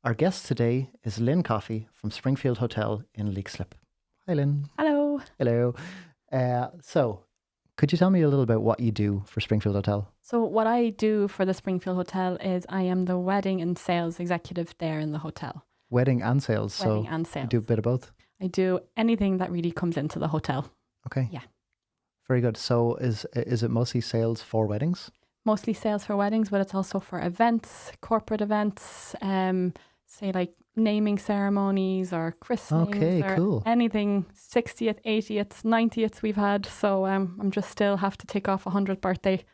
Our guest today is Lynn Coffey from Springfield Hotel in Leixlip. Hi, Lynn. Hello. Hello. So, could you tell me a little about what you do for Springfield Hotel? So what I do for the Springfield Hotel is I am the wedding and sales executive there in the hotel. Wedding and sales. Wedding so and sales. You do a bit of both? I do anything that really comes into the hotel. Okay. Yeah. Very good. So is it mostly sales for weddings? Mostly sales for weddings, but it's also for events, corporate events, say like naming ceremonies or christenings Okay, or cool. anything, 60th, 80th, 90th we've had. So I'm just still have to tick off 100th birthday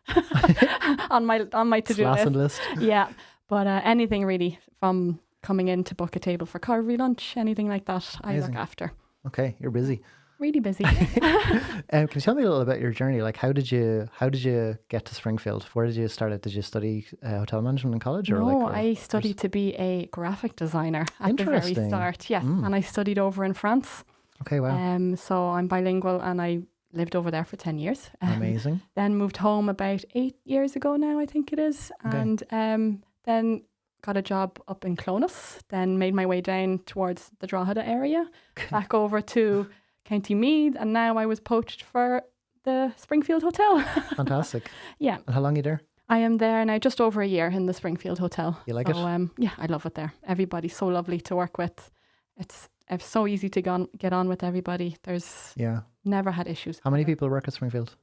on my to-do list. Yeah, but anything really, from coming in to book a table for carvery lunch, anything like that, I Amazing. look after. Okay, you're busy. Really busy. Can you tell me a little about your journey? Like, how did you get to Springfield? Where did you start it? Did you study hotel management in college? No, I studied to be a graphic designer at the very start. Yes, and I studied over in France. Okay, wow. So I'm bilingual and I lived over there for 10 years. Amazing. Then moved home about 8 years ago now, I think it is. Okay. And then got a job up in Clonus, then made my way down towards the Drogheda area, back over to County Meath, and now I was poached for the Springfield Hotel. Fantastic. Yeah. And how long are you there? I am there now just over a year in the Springfield Hotel. You like it? Yeah, I love it there. Everybody's so lovely to work with. It's so easy to get on with everybody. There's never had issues. How many people work at Springfield?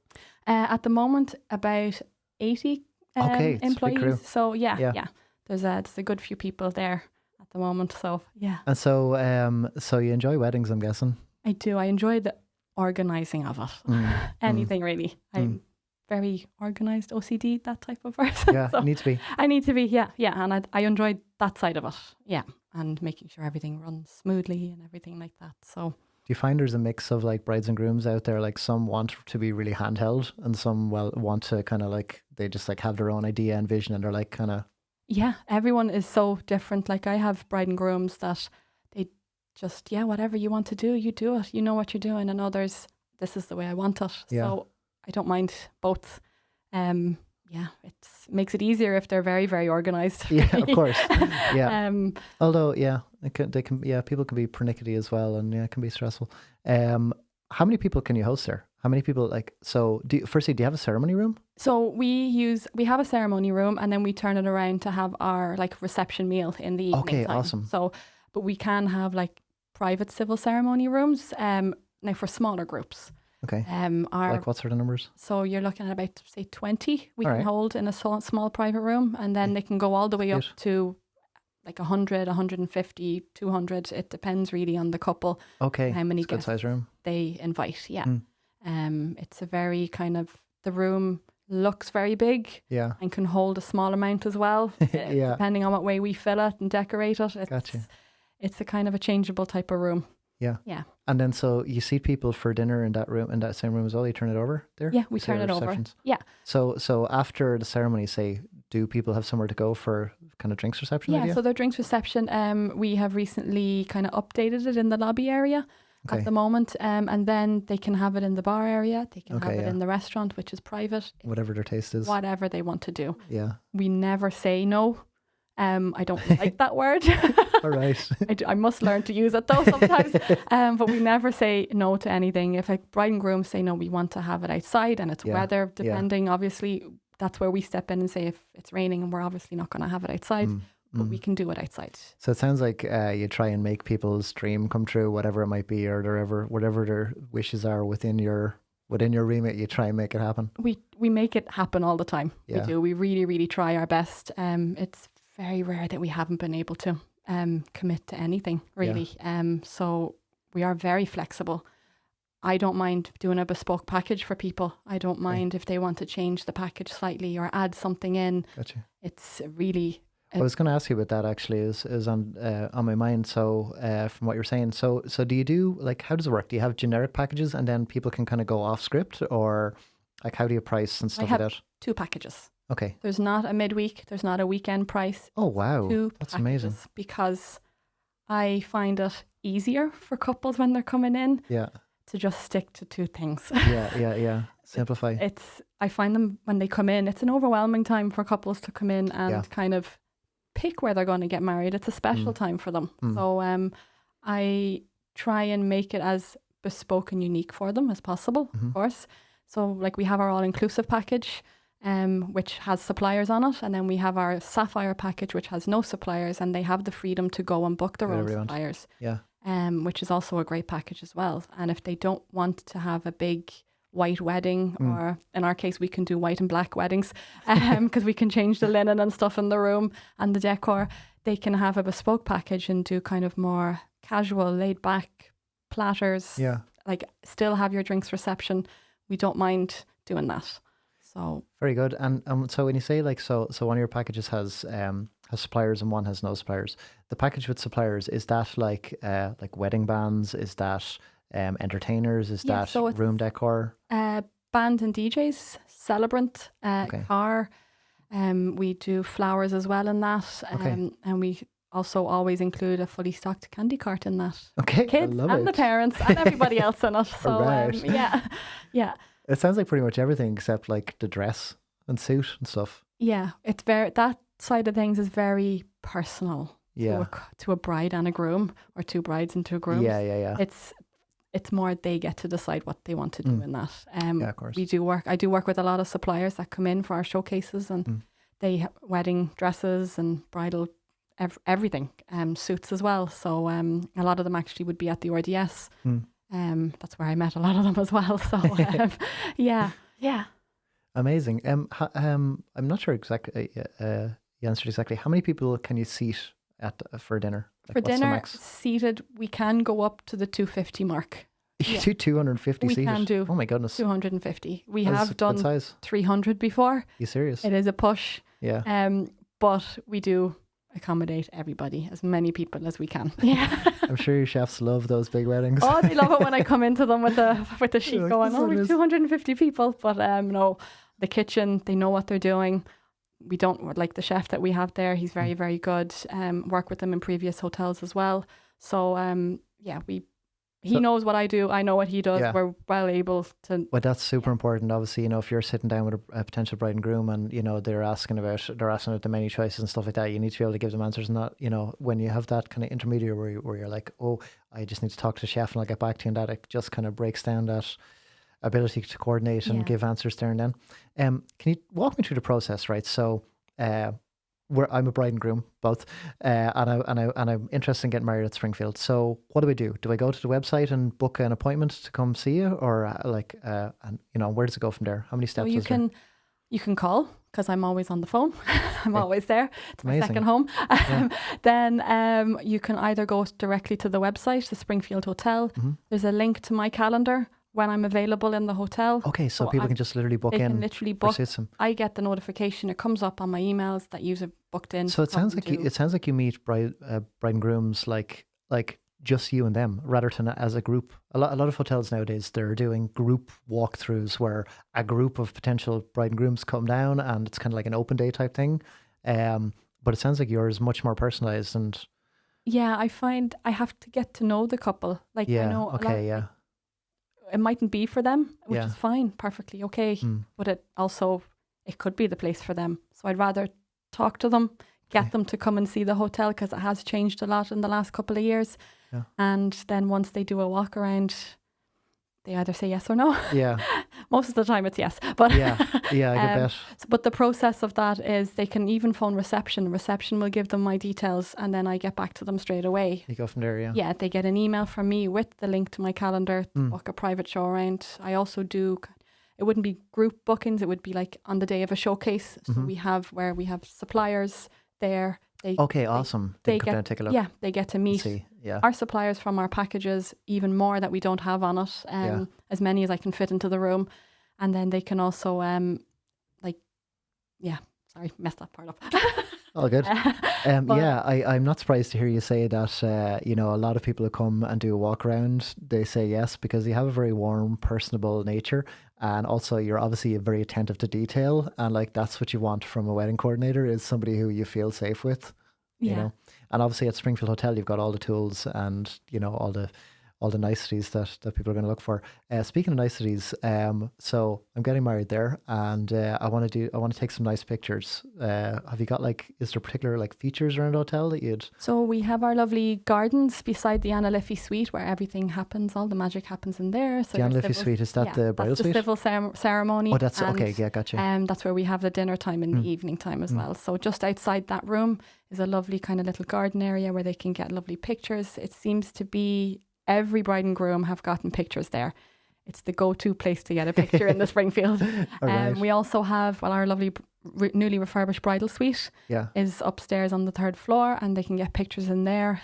At the moment, about 80 it's a big crew. employees. So yeah. There's a good few people there at the moment. So yeah. And so you enjoy weddings, I'm guessing? I do. I enjoy the organising of it. Anything really. I'm very organised, OCD, that type of person. Yeah, so you need to be. I need to be, yeah. And I enjoyed that side of it. Yeah. And making sure everything runs smoothly and everything like that. So Do you find there's a mix of like brides and grooms out there? Like some want to be really handheld and some want to kind of like, they just like have their own idea and vision and they're like kind of. Yeah, everyone is so different. Like I have bride and grooms that they just, whatever you want to do, you do it. You know what you're doing. And others, this is the way I want it. Yeah. So I don't mind both. It makes it easier if they're very, very organised. Yeah, of course. Yeah. Although, people can be pernickety as well, and it can be stressful. How many people can you host there? How many people do you have a ceremony room? So we have a ceremony room, and then we turn it around to have our like reception meal in the evening. Okay, time. awesome. So, but we can have like private civil ceremony rooms. Now for smaller groups. Okay. Like what sort of numbers? So you're looking at about say 20 we All can right. hold in a small private room, and then they can go all the way up to like 100, 150, 200. It depends really on the couple. Okay. How many it's a good guests size room. they invite. Yeah. It's a very kind of, the room looks very big. Yeah. And can hold a small amount as well. Yeah. Depending on what way we fill it and decorate it. Gotcha. It's a kind of a changeable type of room. Yeah. Yeah. And then so you seat people for dinner in that same room as well. You turn it over there. Yeah, we turn it over. Yeah. So after the ceremony, say, do people have somewhere to go for kind of drinks reception? Yeah. So their drinks reception, we have recently kind of updated it in the lobby area at the moment, and then they can have it in the bar area. They can have it in the restaurant, which is private. Whatever their taste is. Whatever they want to do. Yeah. We never say no. I don't like that word. All right. I must learn to use it though sometimes. But we never say no to anything. If a bride and groom say no, we want to have it outside, and it's weather depending. Obviously, that's where we step in and say if it's raining and we're obviously not going to have it outside, but we can do it outside. So it sounds like you try and make people's dream come true, whatever it might be, or whatever their wishes are within your remit. You try and make it happen. We make it happen all the time. Yeah. We do. We really, really try our best. It's very rare that we haven't been able to commit to anything really. So we are very flexible. I don't mind doing a bespoke package for people. I don't mind if they want to change the package slightly or add something in. Gotcha. It's really. I was going to ask you about that actually. Is on my mind. So from what you're saying, so do you do like, how does it work? Do you have generic packages and then people can kind of go off script, or like how do you price and stuff like that? 2 packages. Okay. There's not a midweek. There's not a weekend price. Oh wow, 2 that's packages, amazing. because I find it easier for couples when they're coming in. Yeah. To just stick to 2 things. Yeah. Simplify. I find them when they come in, it's an overwhelming time for couples to come in and kind of pick where they're going to get married. It's a special time for them. So I try and make it as bespoke and unique for them as possible, of course. So like we have our all-inclusive package, which has suppliers on it, and then we have our sapphire package, which has no suppliers, and they have the freedom to go and book their own suppliers. Yeah. Which is also a great package as well. And if they don't want to have a big white wedding, or in our case, we can do white and black weddings, because we can change the linen and stuff in the room and the decor, they can have a bespoke package and do kind of more casual, laid back platters. Yeah. Like still have your drinks reception. We don't mind doing that. So very good. And so when you say like, so one of your packages has suppliers and one has no suppliers. The package with suppliers, is that like wedding bands? Is that entertainers? Is that so room decor? Band and DJs, celebrant, car. We do flowers as well in that. And we also always include a fully stocked candy cart in that. Okay, kids and the parents and everybody else in it. So yeah. It sounds like pretty much everything except like the dress and suit and stuff. Yeah, it's that side of things is very personal. Yeah. To a bride and a groom, or two brides and two grooms. Yeah. It's more they get to decide what they want to do in that. Yeah, of course. I do work with a lot of suppliers that come in for our showcases, and they wedding dresses and bridal everything, suits as well. So a lot of them actually would be at the RDS. That's where I met a lot of them as well. So yeah. Amazing. I'm not sure exactly. You answered exactly. How many people can you seat for dinner? Like, for dinner, seated, we can go up to the 250 mark. You do 250 seated? We can do. Oh my goodness. 250. We have done size. 300 before. You serious? It is a push. Yeah. But we do accommodate everybody, as many people as we can. Yeah. I'm sure your chefs love those big weddings. Oh, they love it when I come into them with the sheet like, going, oh, we've 250 people. But no, the kitchen, they know what they're doing. We don't, like the chef that we have there, he's very, very good. Work with them in previous hotels as well. So he knows what I do. I know what he does. Yeah. We're well able to. Well, that's super important. Obviously, if you're sitting down with a potential bride and groom, and they're asking about the menu choices and stuff like that, you need to be able to give them answers. And not, when you have that kind of intermediary where you're like, oh, I just need to talk to the chef and I'll get back to you, and that it just kind of breaks down that ability to coordinate and give answers there and then. Can you walk me through the process, right? So, I'm a bride and groom, both, and I'm interested in getting married at Springfield. So what do? Do I go to the website and book an appointment to come see you, or where does it go from there? How many steps? So you can call, because I'm always on the phone. I'm always there. It's my second home. Yeah. Then you can either go directly to the website, the Springfield Hotel. There's a link to my calendar when I'm available in the hotel. Okay, so people can just literally book in. They can literally book. I get the notification. It comes up on my emails that you've booked in. So it sounds like you meet bride and grooms like just you and them, rather than as a group. A lot of hotels nowadays, they're doing group walkthroughs where a group of potential bride and grooms come down, and it's kind of like an open day type thing. But it sounds like yours is much more personalized and. Yeah, I find I have to get to know the couple. Like, I know. Okay. Yeah. It mightn't be for them, which is fine, perfectly okay. But it could be the place for them. So I'd rather talk to them, get them to come and see the hotel, because it has changed a lot in the last couple of years. Yeah. And then once they do a walk around, they either say yes or no. Yeah. Most of the time it's yes. But yeah, I get that. But the process of that is they can even phone reception. Reception will give them my details, and then I get back to them straight away. You go from there, yeah. Yeah, they get an email from me with the link to my calendar to book a private show around. I also do, it wouldn't be group bookings, it would be like on the day of a showcase. So we have suppliers there. Awesome. They come down and take a look. Yeah, they get to meet our suppliers from our packages, even more that we don't have on it, as many as I can fit into the room. And then they can also, messed that part up. All good. I'm not surprised to hear you say that, a lot of people who come and do a walk around, they say yes, because you have a very warm, personable nature. And also you're obviously very attentive to detail. And like, that's what you want from a wedding coordinator, is somebody who you feel safe with, you know. And obviously at Springfield Hotel, you've got all the tools and, all all the niceties that people are going to look for. Speaking of niceties, so I'm getting married there, and I want to take some nice pictures. Have you got like, is there particular like features around the hotel that you'd? So we have our lovely gardens beside the Anna Liffey suite where everything happens, all the magic happens in there. So The Anne your Liffey civil- suite, is that yeah, the bridal that's the suite? civil ceremony. Oh, that's and, okay. Yeah, gotcha. that's where we have the dinner time in the evening time as well. So just outside that room is a lovely kind of little garden area where they can get lovely pictures. It seems to be every bride and groom have gotten pictures there. It's the go-to place to get a picture in the Springfield. Right. We also have, well, our lovely newly refurbished bridal suite Yeah. is upstairs on the 3rd floor, and they can get pictures in there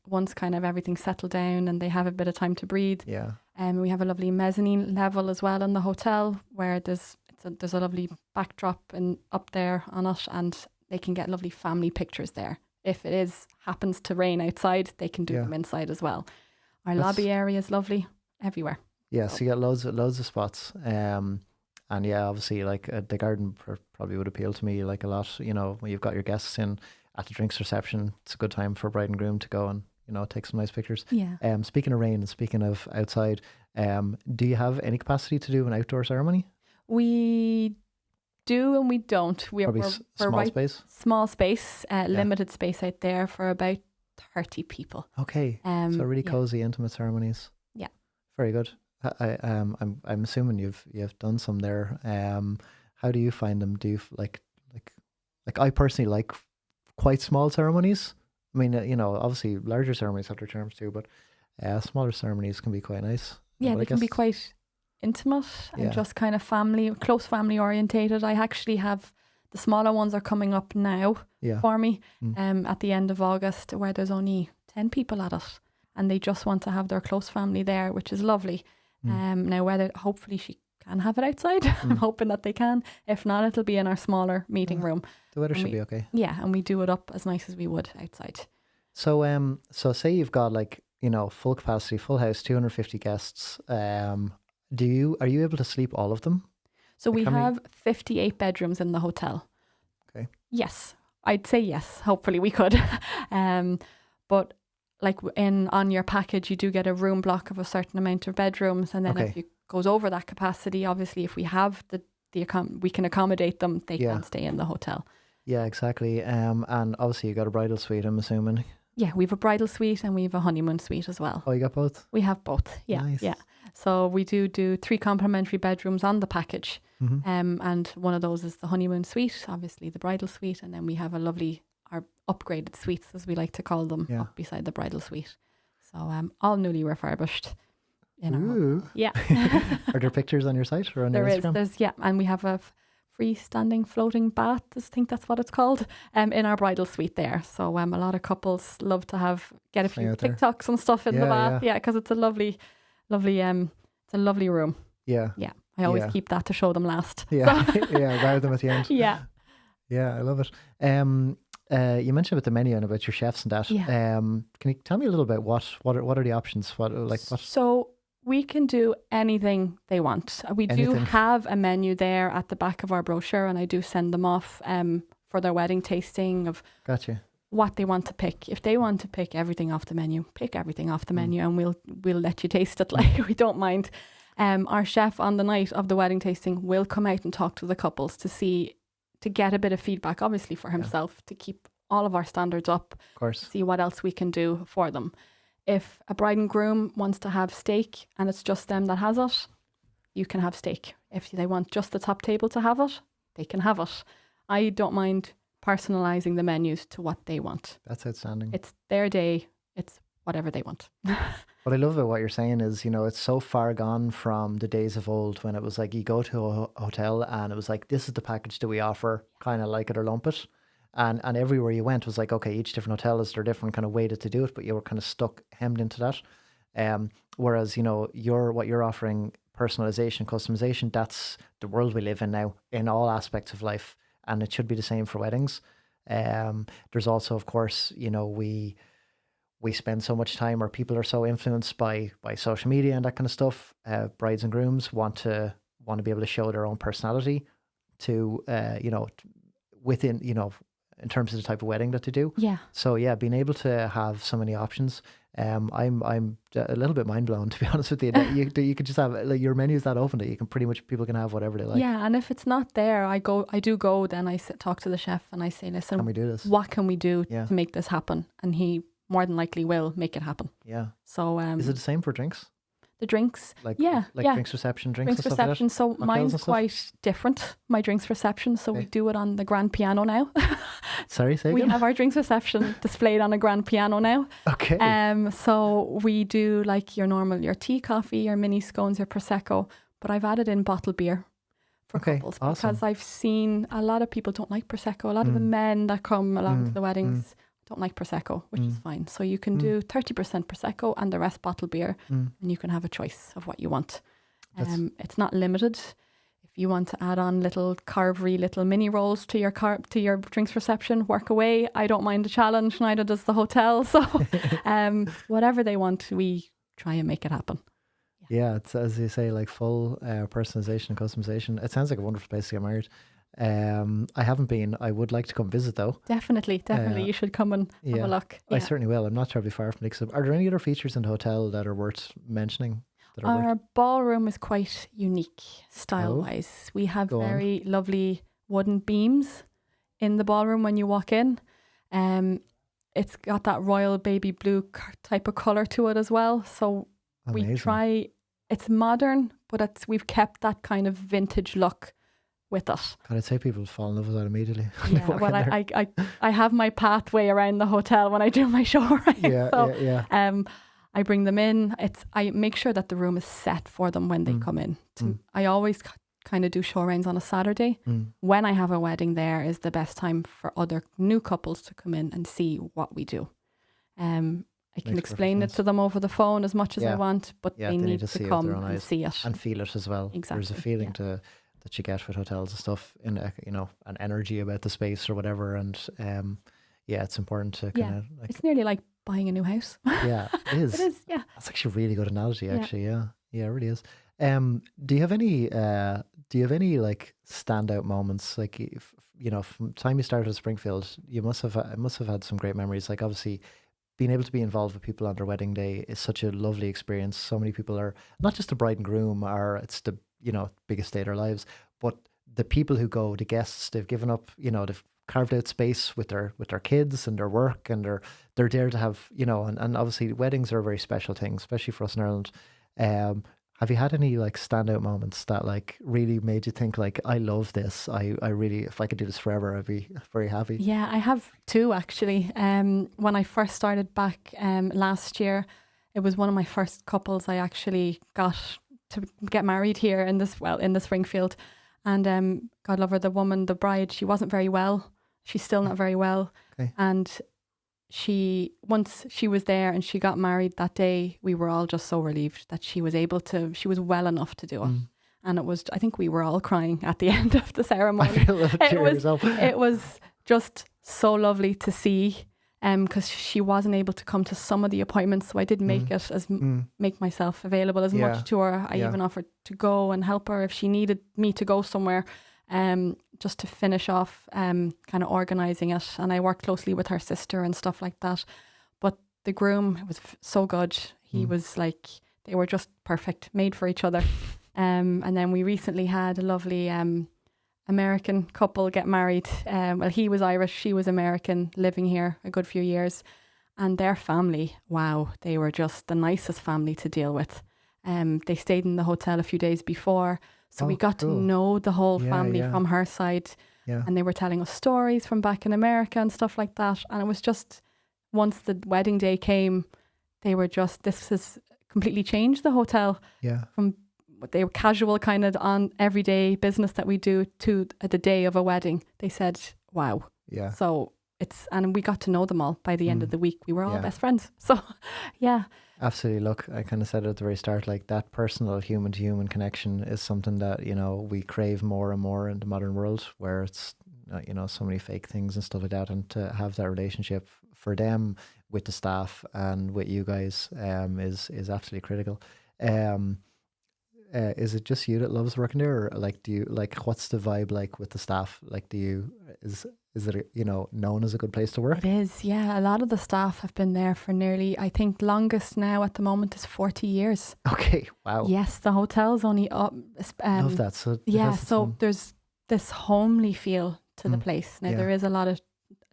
once kind of everything's settled down and they have a bit of time to breathe. Yeah. We have a lovely mezzanine level as well in the hotel where there's a lovely backdrop up there on it, and they can get lovely family pictures there. If it happens to rain outside, they can do them inside as well. Our lobby area is lovely everywhere. Yeah, so you got loads of spots. And yeah, obviously like the garden probably would appeal to me like a lot. You know, when you've got your guests in at the drinks reception, it's a good time for bride and groom to go and, you know, take some nice pictures. Yeah. Speaking of rain and speaking of outside, do you have any capacity to do an outdoor ceremony? We do and we don't. Probably small space. Small space, limited space out there for about 30 people. Okay, so really cozy, intimate ceremonies. Yeah, very good. I'm assuming you've done some there. How do you find them? Do you like I personally like quite small ceremonies. I mean, you know, obviously larger ceremonies have their charms too, but smaller ceremonies can be quite nice. Yeah, but they can be quite intimate and just kind of close family orientated. I actually have the smaller ones are coming up now for me at the end of August, where there's only 10 people at it and they just want to have their close family there, which is lovely. Now, whether hopefully she can have it outside, I'm hoping that they can. If not, it'll be in our smaller meeting room. The weather should be okay. Yeah, and we do it up as nice as we would outside. So so say you've got like, you know, full capacity, full house, 250 guests. Are you able to sleep all of them? So we have 58 bedrooms in the hotel. Okay. Yes, I'd say yes. Hopefully we could. But like on your package, you do get a room block of a certain amount of bedrooms, and then if it goes over that capacity, obviously, if we have we can accommodate them, they can't stay in the hotel. Yeah, exactly. And obviously you got a bridal suite, I'm assuming. Yeah, we have a bridal suite and we have a honeymoon suite as well. Oh, you got both? We have both. Yeah, nice. Yeah. So we do 3 complimentary bedrooms on the package, and one of those is the honeymoon suite, obviously the bridal suite, and then we have our upgraded suites, as we like to call them, up beside the bridal suite. So all newly refurbished. Yeah. Are there pictures on your site or on your Instagram? There's and we have a freestanding floating bath, I think that's what it's called, in our bridal suite there. So a lot of couples love to get a few TikToks and stuff in the bath. Yeah, because it's a lovely it's a lovely room. Yeah. Yeah. I always keep that to show them last. Yeah. Yeah, guard them at the end. Yeah. Yeah, I love it. You mentioned about the menu and about your chefs and that. Yeah. Can you tell me a little bit what are the options? What? So we can do anything they want. We do have a menu there at the back of our brochure, and I do send them off for their wedding tasting of what they want to pick. If they want to pick everything off the menu, pick everything off the menu, and we'll let you taste it. Like, we don't mind. Our chef on the night of the wedding tasting will come out and talk to the couples to get a bit of feedback, obviously for himself, to keep all of our standards up. Of course. See what else we can do for them. If a bride and groom wants to have steak and it's just them that has it, you can have steak. If they want just the top table to have it, they can have it. I don't mind personalising the menus to what they want. That's outstanding. It's their day. It's whatever they want. What I love about what you're saying is, you know, it's so far gone from the days of old when it was like you go to a hotel and it was like, this is the package that we offer, kind of like it or lump it. And everywhere you went was like, okay, each different hotel is their different kind of way to do it, but you were kind of hemmed into that. Whereas, you know, what you're offering, personalization, customization, that's the world we live in now in all aspects of life. And it should be the same for weddings. There's also, of course, you know, we spend so much time, or people are so influenced by social media and that kind of stuff. Brides and grooms want to be able to show their own personality to, you know, within, you know, in terms of the type of wedding that they do. Yeah. So yeah, being able to have so many options, I'm a little bit mind blown, to be honest with you. That you could just have, like, your menu is that open that you can pretty much, people can have whatever they like. Yeah, and if it's not there, I do go. Then I talk to the chef and I say, listen, Can we do this? what can we do Yeah. to make this happen? And he more than likely will make it happen. Yeah. So Is it the same for drinks? the drinks, Like yeah, drinks reception, drinks and stuff like reception. that? So Cocktails mine's and stuff? quite different. My drinks reception. So we Okay. do it on the grand piano now. Sorry, say We again? have our drinks reception displayed on a grand piano now. Okay. So we do like your tea, coffee, your mini scones, your prosecco. But I've added in bottled beer for Okay, couples awesome. because I've seen a lot of people don't like prosecco. A lot of the men that come along to the weddings don't like prosecco, which is fine. So you can do 30% prosecco and the rest bottled beer, and you can have a choice of what you want. It's not limited. If you want to add on little carvery, little mini rolls to your drinks reception, work away. I don't mind the challenge. Neither does the hotel. So, whatever they want, we try and make it happen. Yeah, it's, as you say, like full personalization and customization. It sounds like a wonderful place to get married. I haven't been. I would like to come visit though. Definitely. You should come and have Yeah, a look. I Yeah. certainly will. I'm not terribly far from it. Are there any other features in the hotel that are worth mentioning? That are Our ballroom is quite unique style-wise. We have Go on. very lovely wooden beams in the ballroom when you walk in. It's got that royal baby blue type of colour to it as well. So Amazing. we try, it's modern, but we've kept that kind of vintage look with it. God, I'd say people fall in love with that immediately. Yeah, well, I have my pathway around the hotel when I do my show, right? Yeah, So, yeah. I bring them in. I make sure that the room is set for them when they come in. I always kind of do show rounds on a Saturday. When I have a wedding there is the best time for other new couples to come in and see what we do. I can Makes explain it perfect to them over the phone as much as I Yeah. want, but Yeah, they need to see it with come their own and eyes see it. and feel it as well. There's a Exactly, feeling that you get with hotels and stuff, in an energy about the space or whatever. And yeah, it's important to kind of like, It's nearly like buying a new house. yeah, it is. It is, yeah. That's actually a really good analogy, Yeah. actually. Yeah, it really is. Do you have any like standout moments? Like, from the time you started at Springfield, you must have had some great memories. Like, obviously, being able to be involved with people on their wedding day is such a lovely experience. So many people are not just the bride and groom, it's the biggest day of their lives, but the people who go, the guests, they've given up, they've carved out space with their kids and their work, and they're there to have, and obviously weddings are a very special thing, especially for us in Ireland. Have you had any like standout moments that like really made you think like, I love this, I really, if I could do this forever, I'd be very happy? Yeah, I have two actually. When I first started back last year, it was one of my first couples I actually got to get married here in the Springfield. And God love her, the bride, she wasn't very well. She's still not very well. Okay. And once she was there and she got married that day, we were all just so relieved that she was well enough to do it. And I think we were all crying at the end of the ceremony. I feel a little tear yourself. It was just so lovely to see, because she wasn't able to come to some of the appointments, so I did make it make myself available as much to her. I even offered to go and help her if she needed me to go somewhere, just to finish off kind of organising it. And I worked closely with her sister and stuff like that. But the groom was so good. He was like, they were just perfect, made for each other. And then we recently had a lovely American couple get married. Well, he was Irish, she was American, living here a good few years. And their family, wow, they were just the nicest family to deal with. They stayed in the hotel a few days before, so we got to know the whole family from her side. Yeah. And they were telling us stories from back in America and stuff like that. And it was just, once the wedding day came, this has completely changed the hotel. Yeah. From they were casual kind of on everyday business that we do to the day of a wedding. They said, wow. Yeah. So and we got to know them all by the end of the week. We were all best friends. So yeah. Absolutely. Look, I kind of said it at the very start, like that personal human to human connection is something that, we crave more and more in the modern world, where it's, so many fake things and stuff like that. And to have that relationship for them with the staff and with you guys is absolutely critical. Is it just you that loves working there, or like, do you like, what's the vibe like with the staff? Like, is Is it, known as a good place to work? It is, yeah. A lot of the staff have been there for nearly, I think longest now at the moment is 40 years. Okay, wow. Yes, the hotel's only up. Love that. So there's this homely feel to the place. Now there is a lot of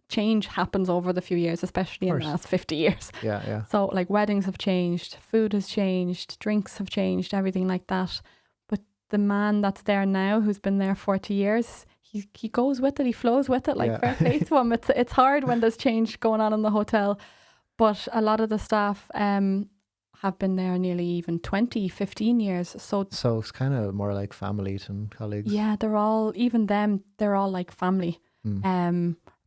change happens over the few years, especially in the last 50 years. Yeah. So like weddings have changed, food has changed, drinks have changed, everything like that. But the man that's there now, who's been there 40 years, he goes with it, he flows with it, like fair play to him. It's hard when there's change going on in the hotel, but a lot of the staff have been there nearly even 20, 15 years. So it's kind of more like family than colleagues. Yeah, they're all like family.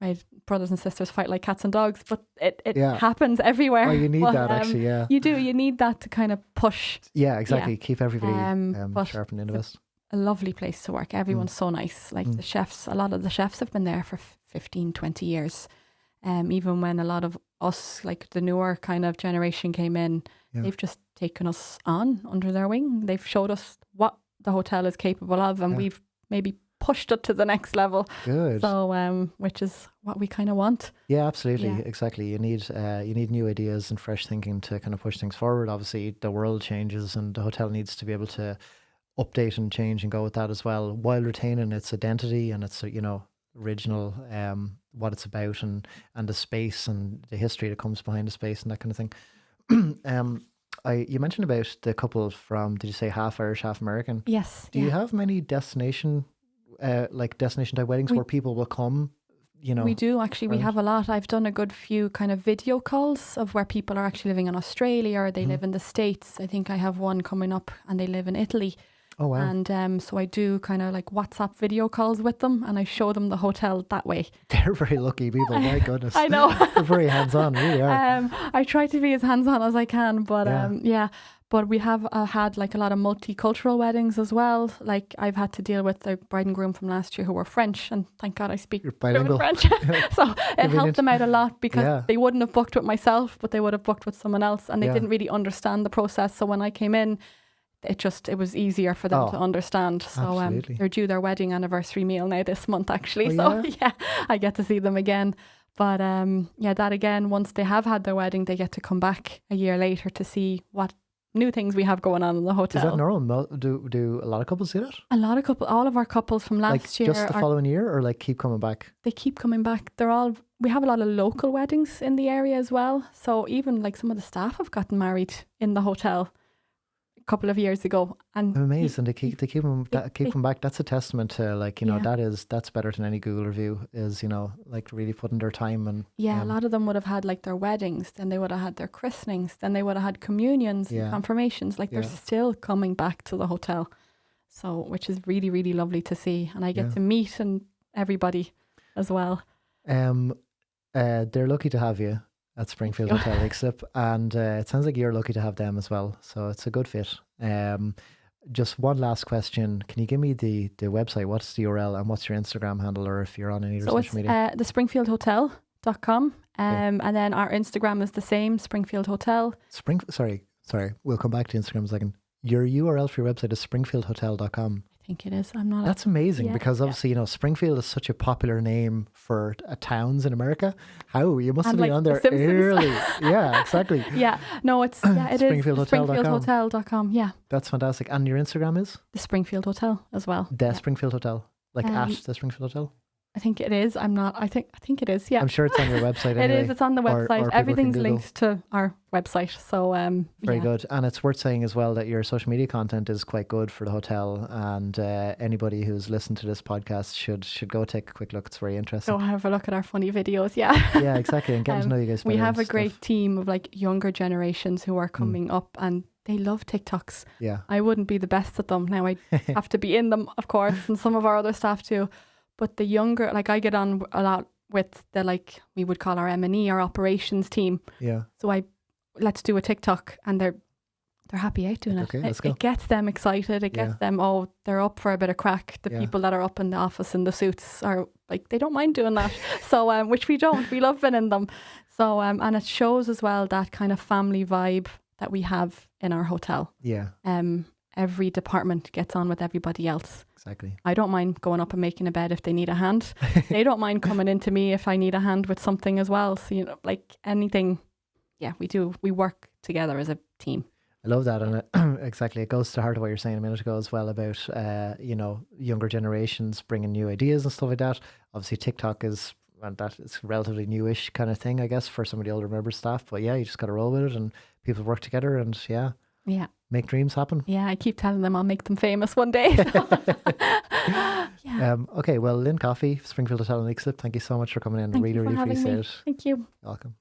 My brothers and sisters fight like cats and dogs, but it happens everywhere. Oh, you need that actually, yeah. You need that to kind of push. Yeah, exactly. Keep everybody sharp and innovative. A lovely place to work. Everyone's so nice. Like the chefs, a lot of the chefs have been there for 15, 20 years. Even when a lot of us, like the newer kind of generation came in, they've just taken us on under their wing. They've showed us what the hotel is capable of, and we've maybe pushed it to the next level. Good. So, which is what we kind of want. Yeah, absolutely. Yeah. Exactly. You need new ideas and fresh thinking to kind of push things forward. Obviously, the world changes, and the hotel needs to be able to update and change and go with that as well, while retaining its identity and its original what it's about, and the space and the history that comes behind the space and that kind of thing. You mentioned about the couple from, did you say half Irish, half American? Yes. Do you have many destination type weddings where people will come? We do actually. We have a lot. I've done a good few kind of video calls of where people are actually living in Australia, or they live in the States. I think I have one coming up and they live in Italy. Oh, wow. And so I do kind of like WhatsApp video calls with them, and I show them the hotel that way. They're very lucky people, my goodness. I know. They're very hands-on, really are. I try to be as hands-on as I can, but but we have had like a lot of multicultural weddings as well. Like I've had to deal with the bride and groom from last year who were French, and thank God I speak fluent French. So it helped them out a lot, because they wouldn't have booked with myself, but they would have booked with someone else, and they didn't really understand the process. So when I came in, it was easier for them to understand. So they're due their wedding anniversary meal now this month actually. I get to see them again. But that again, once they have had their wedding, they get to come back a year later to see what new things we have going on in the hotel. Is that normal? Do a lot of couples do that? All of our couples from last year. Just the following year, or like keep coming back? They keep coming back. We have a lot of local weddings in the area as well. So even like some of the staff have gotten married in the hotel couple of years ago, and I'm amazed, and they keep them back. That's a testament to that's better than any Google review, is like really putting their time. And a lot of them would have had like their weddings, then they would have had their christenings, then they would have had communions and confirmations. Like they're still coming back to the hotel, so which is really, really lovely to see. And I get to meet everybody as well. They're lucky to have you at Springfield Hotel Leixlip, and it sounds like you're lucky to have them as well, so it's a good fit. Just one last question, can you give me the website? What's the URL, and what's your Instagram handle, or if you're on any social media? The springfieldhotel.com, and then our Instagram is the same, Springfield Hotel. Sorry, we'll come back to Instagram in a second. Your URL for your website is springfieldhotel.com. I think it is. I'm not. That's amazing, because obviously Springfield is such a popular name for towns in America. How you must have been on there early. Yeah, exactly. No, it is springfieldhotel.com. Yeah, that's fantastic. And your Instagram is the Springfield Hotel as well. The Springfield Hotel, like at the Springfield Hotel. I think it is. I'm not. I think it is. Yeah. I'm sure it's on your website. Anyway. It is. It's on the website. Or everything's linked to our website. So very good. And it's worth saying as well that your social media content is quite good for the hotel. And anybody who's listened to this podcast should go take a quick look. It's very interesting. Go have a look at our funny videos. Yeah. Yeah, exactly. And getting to know you guys better. We have a great team of like younger generations who are coming up, and they love TikToks. Yeah. I wouldn't be the best at them. Now I have to be in them, of course, and some of our other staff too. But the younger, like I get on a lot with the, we would call our M&E, our operations team. Yeah. So let's do a TikTok, and they're happy out doing it. Okay, let's go. It gets them excited. It gets them, they're up for a bit of crack. The people that are up in the office in the suits are like, they don't mind doing that. So, which we don't. We love being in them. So, and it shows as well that kind of family vibe that we have in our hotel. Yeah. every department gets on with everybody else. Exactly. I don't mind going up and making a bed if they need a hand. They don't mind coming into me if I need a hand with something as well. So, you know, like anything, yeah, we work together as a team. I love that. And exactly, it goes to the heart of what you're saying a minute ago as well about, you know, younger generations bringing new ideas and stuff like that. Obviously, TikTok is, and that is relatively newish kind of thing, I guess, for some of the older member staff. But yeah, you just got to roll with it and people work together and yeah, make dreams happen. Yeah, I keep telling them I'll make them famous one day. Okay, well, Lynn Coffey, Springfield Hotel and Leixlip, thank you so much for coming in. Thank Really, you for really having appreciate me. it. Thank you. Welcome.